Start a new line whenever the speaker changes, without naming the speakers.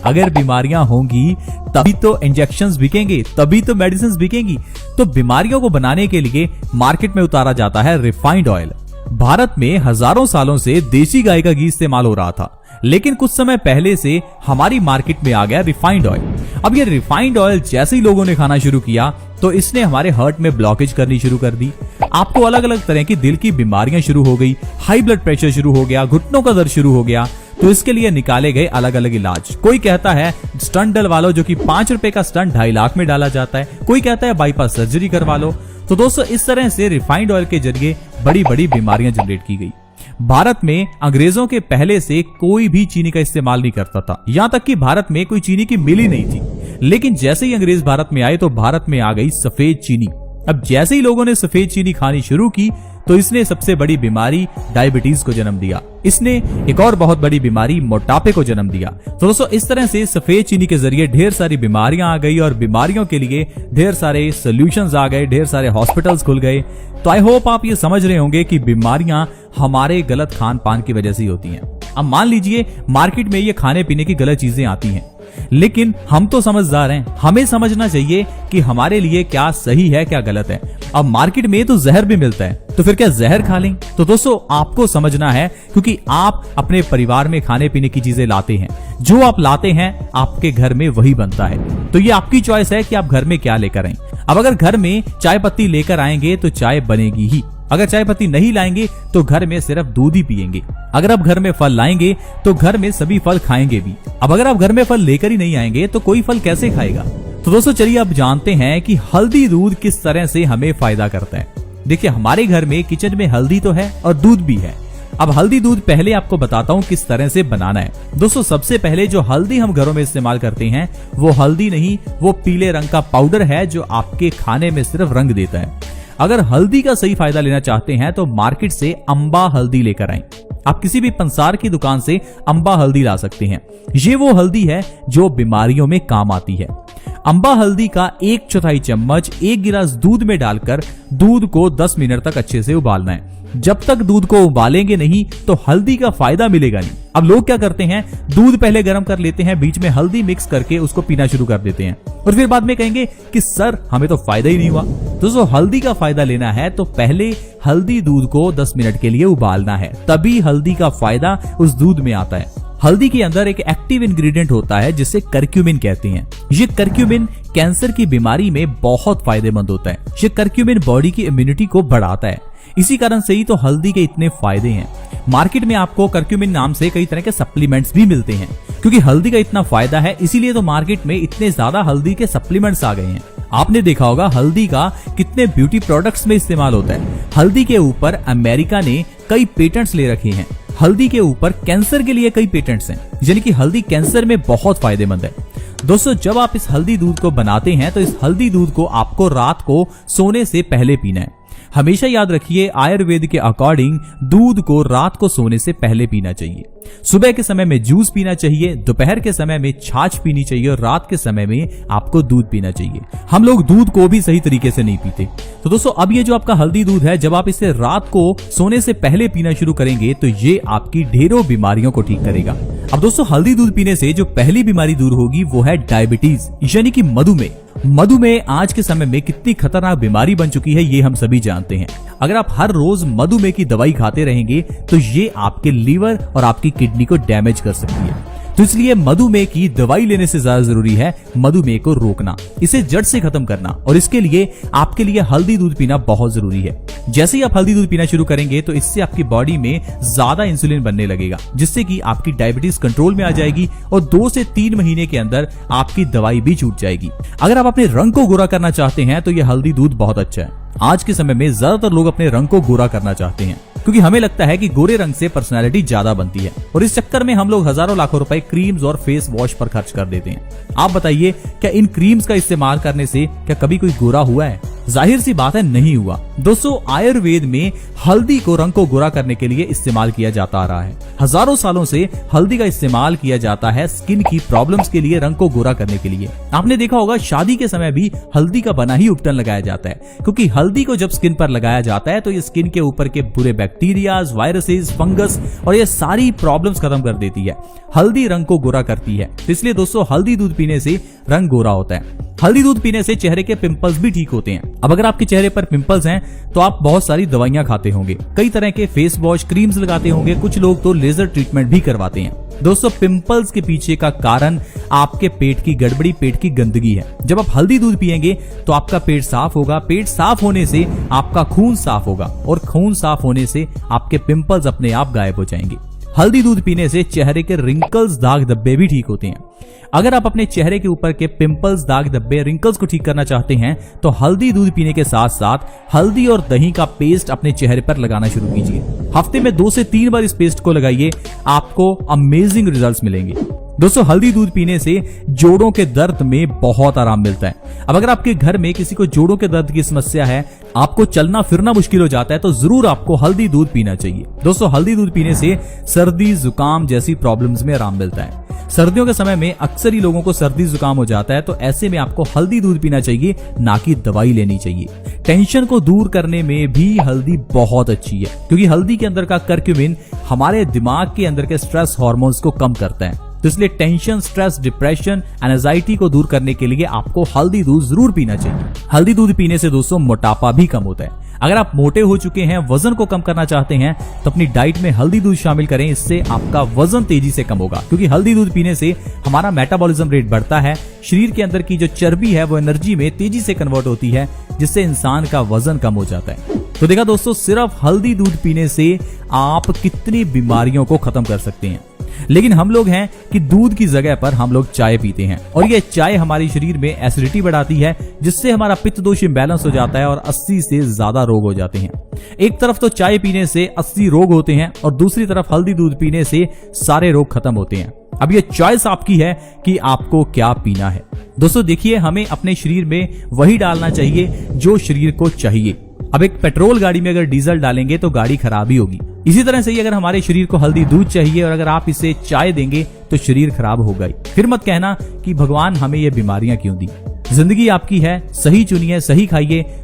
अगर बीमारियां होंगी तभी तो इंजेक्शंस बिकेंगे, तभी तो मेडिसिन बिकेंगी। तो बीमारियों को बनाने के लिए मार्केट में उतारा जाता है रिफाइंड ऑयल। भारत में हजारों सालों से देसी गाय का घी इस्तेमाल हो रहा था, लेकिन कुछ समय पहले से हमारी मार्केट में आ गया रिफाइंड ऑयल। अब ये रिफाइंड ऑयल जैसे ही लोगों ने खाना शुरू किया तो इसने हमारे हार्ट में ब्लॉकेज करनी शुरू कर दी। आपको अलग अलग तरह की दिल की बीमारियां शुरू हो गई, हाई ब्लड प्रेशर शुरू हो गया, घुटनों का दर्द शुरू हो गया। तो इसके लिए निकाले गए अलग अलग इलाज। कोई कहता है स्टंट डलवा लो, जो कि 5 रुपए का स्टंट 2.5 लाख में डाला जाता है। कोई कहता है बाईपास सर्जरी करवा लो। तो दोस्तों, इस तरह से रिफाइंड ऑयल के जरिए बड़ी बड़ी बीमारियां जनरेट की गई। भारत में अंग्रेजों के पहले से कोई भी चीनी का इस्तेमाल नहीं करता था, यहां तक कि भारत में कोई चीनी की मिल ही नहीं थी। लेकिन जैसे ही अंग्रेज भारत में आए तो भारत में आ गई सफेद चीनी। अब जैसे ही लोगों ने सफेद चीनी खानी शुरू की तो इसने सबसे बड़ी बीमारी डायबिटीज को जन्म दिया। इसने एक और बहुत बड़ी बीमारी मोटापे को जन्म दिया। तो दोस्तों, इस तरह से सफेद चीनी के जरिए ढेर सारी बीमारियां आ गई और बीमारियों के लिए ढेर सारे सोल्यूशंस आ गए, ढेर सारे हॉस्पिटल्स खुल गए। तो आई होप आप ये समझ रहे होंगे कि बीमारियां हमारे गलत खान पान की वजह से ही होती हैं। अब मान लीजिए मार्केट में ये खाने पीने की गलत चीजें आती हैं, लेकिन हम तो समझदार हैं, हमें समझना चाहिए कि हमारे लिए क्या सही है क्या गलत है। अब मार्केट में तो जहर भी मिलता है, तो फिर क्या जहर खा लें? तो दोस्तों, आपको समझना है, क्योंकि आप अपने परिवार में खाने पीने की चीजें लाते हैं। जो आप लाते हैं आपके घर में वही बनता है। तो ये आपकी चॉइस है कि आप घर में क्या लेकर आए। अब अगर घर में चाय पत्ती लेकर आएंगे तो चाय बनेगी ही। अगर चाय पत्ती नहीं लाएंगे तो घर में सिर्फ दूध ही पिएंगे। अगर आप घर में फल लाएंगे तो घर में सभी फल खाएंगे भी। अब अगर आप घर में फल लेकर ही नहीं आएंगे तो कोई फल कैसे खाएगा? तो दोस्तों, चलिए अब जानते हैं कि हल्दी दूध किस तरह से हमें फायदा करता है। देखिए, हमारे घर में किचन में हल्दी तो है और दूध भी है। अब हल्दी दूध पहले आपको बताता हूँ किस तरह से बनाना है। दोस्तों, सबसे पहले जो हल्दी हम घरों में इस्तेमाल करते हैं वो हल्दी नहीं, वो पीले रंग का पाउडर है जो आपके खाने में सिर्फ रंग देता है। अगर हल्दी का सही फायदा लेना चाहते हैं तो मार्केट से अंबा हल्दी लेकर आएं। आप किसी भी पंसार की दुकान से अंबा हल्दी ला सकते हैं। ये वो हल्दी है जो बीमारियों में काम आती है। अंबा हल्दी का 1/4 चम्मच 1 गिलास दूध में डालकर दूध को 10 मिनट तक अच्छे से उबालना है। जब तक दूध को उबालेंगे नहीं तो हल्दी का फायदा मिलेगा नहीं। अब लोग क्या करते हैं, दूध पहले गर्म कर लेते हैं, बीच में हल्दी मिक्स करके उसको पीना शुरू कर देते हैं और फिर बाद में कहेंगे कि सर हमें तो फायदा ही नहीं हुआ। दोस्तों, हल्दी का फायदा लेना है तो पहले हल्दी दूध को 10 मिनट के लिए उबालना है, तभी हल्दी का फायदा उस दूध में आता है। हल्दी के अंदर एक एक्टिव इंग्रेडिएंट होता है जिसे करक्यूमिन कहते हैं। ये करक्यूमिन कैंसर की बीमारी में बहुत फायदेमंद होता है। ये करक्यूमिन बॉडी की इम्यूनिटी को बढ़ाता है। इसी कारण से ही तो हल्दी के इतने फायदे हैं। मार्केट में आपको करक्यूमिन नाम से कई तरह के सप्लीमेंट्स भी मिलते हैं। क्योंकि हल्दी का इतना फायदा है इसीलिए तो मार्केट में इतने ज्यादा हल्दी के सप्लीमेंट्स आ गए हैं। आपने देखा होगा हल्दी का कितने ब्यूटी प्रोडक्ट्स में इस्तेमाल होता है। हल्दी के ऊपर अमेरिका ने कई पेटेंट्स ले रखे हैं। हल्दी के ऊपर कैंसर के लिए कई पेटेंट्स हैं, यानी कि हल्दी कैंसर में बहुत फायदेमंद है। दोस्तों, जब आप इस हल्दी दूध को बनाते हैं तो इस हल्दी दूध को आपको रात को सोने से पहले पीना है। हमेशा याद रखिए, आयुर्वेद के अकॉर्डिंग दूध को रात को सोने से पहले पीना चाहिए। सुबह के समय में जूस पीना चाहिए, दोपहर के समय में छाछ पीनी चाहिए और रात के समय में आपको दूध पीना चाहिए। हम लोग दूध को भी सही तरीके से नहीं पीते। तो दोस्तों, अब ये जो आपका हल्दी दूध है, जब आप इसे रात को सोने से पहले पीना शुरू करेंगे तो ये आपकी ढेरों बीमारियों को ठीक करेगा। अब दोस्तों, हल्दी दूध पीने से जो पहली बीमारी दूर होगी वो है डायबिटीज, यानी कि मधुमेह। मधुमेह आज के समय में कितनी खतरनाक बीमारी बन चुकी है ये हम सभी जानते हैं। अगर आप हर रोज मधुमेह की दवाई खाते रहेंगे तो ये आपके लीवर और आपकी किडनी को डैमेज कर सकती है। तो इसलिए मधुमेह की दवाई लेने से ज्यादा जरूरी है मधुमेह को रोकना, इसे जड़ से खत्म करना। और इसके लिए आपके लिए हल्दी दूध पीना बहुत जरूरी है। जैसे ही आप हल्दी दूध पीना शुरू करेंगे तो इससे आपकी बॉडी में ज्यादा इंसुलिन बनने लगेगा, जिससे कि आपकी डायबिटीज कंट्रोल में आ जाएगी और 2 से 3 महीने के अंदर आपकी दवाई भी छूट जाएगी। अगर आप अपने रंग को गोरा करना चाहते हैं तो यह हल्दी दूध बहुत अच्छा है। आज के समय में ज्यादातर लोग अपने रंग को गोरा करना चाहते हैं क्योंकि हमें लगता है कि गोरे रंग से पर्सनैलिटी ज्यादा बनती है और इस चक्कर में हम लोग हजारों लाखों रुपए क्रीम्स और फेस वॉश पर खर्च कर देते हैं। आप बताइए, क्या इन क्रीम्स का इस्तेमाल करने से क्या कभी कोई गोरा हुआ है? जाहिर सी बात है, नहीं हुआ। दोस्तों आयुर्वेद में हल्दी को रंग को गोरा करने के लिए इस्तेमाल किया जाता आ रहा है। हजारों सालों से हल्दी का इस्तेमाल किया जाता है स्किन की प्रॉब्लम्स के लिए, रंग को गोरा करने के लिए। आपने देखा होगा शादी के समय भी हल्दी का बना ही उपटन लगाया जाता है, क्योंकि हल्दी को जब स्किन पर लगाया जाता है तो ये स्किन के ऊपर के बुरे बैक्टीरियाज, वायरसेस, फंगस और ये सारी प्रॉब्लम्स खत्म कर देती है। हल्दी रंग को गोरा करती है, तो इसलिए दोस्तों हल्दी दूध पीने से रंग गोरा होता है। हल्दी दूध पीने से चेहरे के पिंपल्स भी ठीक होते हैं। अब अगर आपके चेहरे पर पिंपल्स हैं तो आप बहुत सारी दवाइयां खाते होंगे, कई तरह के फेस वॉश, क्रीम्स लगाते होंगे, कुछ लोग तो लेजर ट्रीटमेंट भी करवाते हैं। दोस्तों पिंपल्स के पीछे का कारण आपके पेट की गड़बड़ी, पेट की गंदगी है। जब आप हल्दी दूध पिएंगे तो आपका पेट साफ होगा, पेट साफ होने से आपका खून साफ होगा और खून साफ होने से आपके पिंपल्स अपने आप गायब हो जाएंगे। हल्दी दूध पीने से चेहरे के रिंकल्स, दाग धब्बे भी ठीक होते हैं। अगर आप अपने चेहरे के ऊपर के पिंपल्स, दाग धब्बे, रिंकल्स को ठीक करना चाहते हैं तो हल्दी दूध पीने के साथ साथ हल्दी और दही का पेस्ट अपने चेहरे पर लगाना शुरू कीजिए। हफ्ते में 2 से 3 बार इस पेस्ट को लगाइए, आपको अमेजिंग रिजल्ट्स मिलेंगे। दोस्तों हल्दी दूध पीने से जोड़ों के दर्द में बहुत आराम मिलता है। अब अगर आपके घर में किसी को जोड़ों के दर्द की समस्या है, आपको चलना फिरना मुश्किल हो जाता है, तो जरूर आपको हल्दी दूध पीना चाहिए। दोस्तों हल्दी दूध पीने से सर्दी, जुकाम जैसी प्रॉब्लम्स में आराम मिलता है। सर्दियों के समय में अक्सर ही लोगों को सर्दी जुकाम हो जाता है, तो ऐसे में आपको हल्दी दूध पीना चाहिए, ना कि दवाई लेनी चाहिए। टेंशन को दूर करने में भी हल्दी बहुत अच्छी है, क्योंकि हल्दी के अंदर का करक्यूमिन हमारे दिमाग के अंदर के स्ट्रेस हार्मोन्स को कम करता है। तो इसलिए टेंशन, स्ट्रेस, डिप्रेशन, एंजाइटी को दूर करने के लिए आपको हल्दी दूध जरूर पीना चाहिए। हल्दी दूध पीने से दोस्तों मोटापा भी कम होता है। अगर आप मोटे हो चुके हैं, वजन को कम करना चाहते हैं, तो अपनी डाइट में हल्दी दूध शामिल करें। इससे आपका वजन तेजी से कम होगा, क्योंकि हल्दी दूध पीने से हमारा मेटाबॉलिज्म रेट बढ़ता है। शरीर के अंदर की जो चर्बी है वो एनर्जी में तेजी से कन्वर्ट होती है, जिससे इंसान का वजन कम हो जाता है। तो देखा दोस्तों, सिर्फ हल्दी दूध पीने से आप कितनी बीमारियों को खत्म कर सकते हैं। लेकिन हम लोग हैं कि दूध की जगह पर हम लोग चाय पीते हैं, और ये चाय हमारे शरीर में एसिडिटी बढ़ाती है, जिससे हमारा पित्त दोष इंबैलेंस हो जाता है और 80 से ज्यादा रोग हो जाते हैं। एक तरफ तो चाय पीने से 80 रोग होते हैं और दूसरी तरफ हल्दी दूध पीने से सारे रोग खत्म होते हैं। अब ये चॉइस आपकी है कि आपको क्या पीना है। दोस्तों देखिए, हमें अपने शरीर में वही डालना चाहिए जो शरीर को चाहिए। अब एक पेट्रोल गाड़ी में अगर डीजल डालेंगे तो गाड़ी खराब ही होगी। इसी तरह से ही अगर हमारे शरीर को हल्दी दूध चाहिए और अगर आप इसे चाय देंगे तो शरीर खराब होगा ही। फिर मत कहना कि भगवान हमें ये बीमारियां क्यों दी। जिंदगी आपकी है, सही चुनिए, सही खाइए।